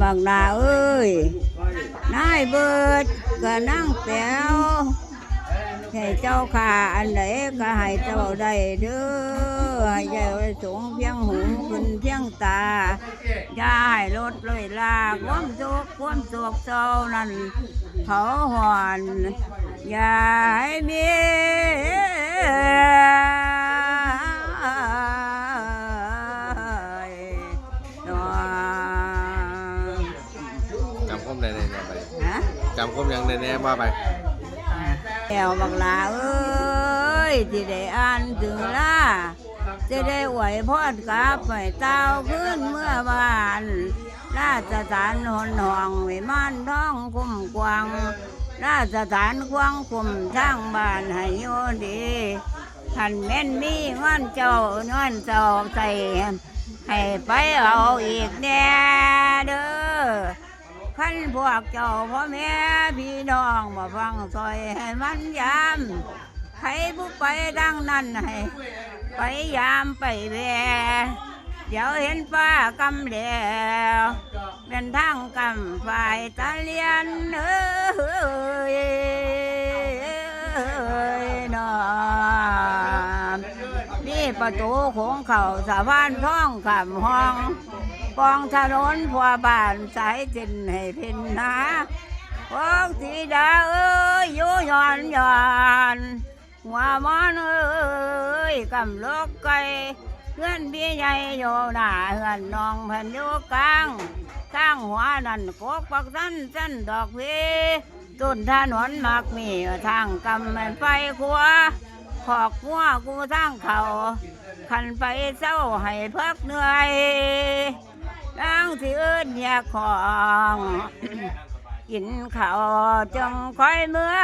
บางนาเอ้ยนายเบิดก็นั่งแป๋วให้เจ้าขาอันไหนก็ให้เจ้าได้เด้อให้เจ้าได้สูงเพียงหูขึ้นเพียงตาอย่าให้ลดเลยลาความสุขเศร้านั้นเขาหอนอย่าให้มีจำคมได้แน่ไปจำคมยังแน่ว่าไปแก้วบักลาเอ้ยที่ได้อ่านถึงล่าจะได้ไหวพอดกับไปเต้าขึ้นเมื่อวานราชสถานหนห่องวิมานท้องคุ้มกวางราชสถานกวางคุ้มทางบ้านให้โยดีท่านแม่นมีเงินเจ้าใส่ให้ไปเอาอีกแน่เด้อขั้นพวกเจ้าพ่อแม่พี่น้องมาฟังซอยให้มันยามใครผู้ไปดังนั้นให้ไปยามไปแวเดี๋ยวเห็นป้ากำแล้วเป็นทางกำฝ่ายตะเลียนเอ้ยนอนี่ประตูของเขาสะพานท้องขำห้องปองถนนพัวบ้านสายจินให้พินหาพวกสีดาเอ้ยอยู่ย้อนหัวมันเอ้ยกำลูกไก่เพื่อนพี่ใหญ่อยู่หน้าเฮือนน้องเพันอยู่กลางข้างหัวนั่นกกปักสั้นดอกพีต้นถนนมักมีทางกำมันไปขวาขอกหัวกูทางเขาขันไปเศร้าให้เพิกเหนื่อยดังที่อื่นอยากของกินข้าวจงคอยเมื่อ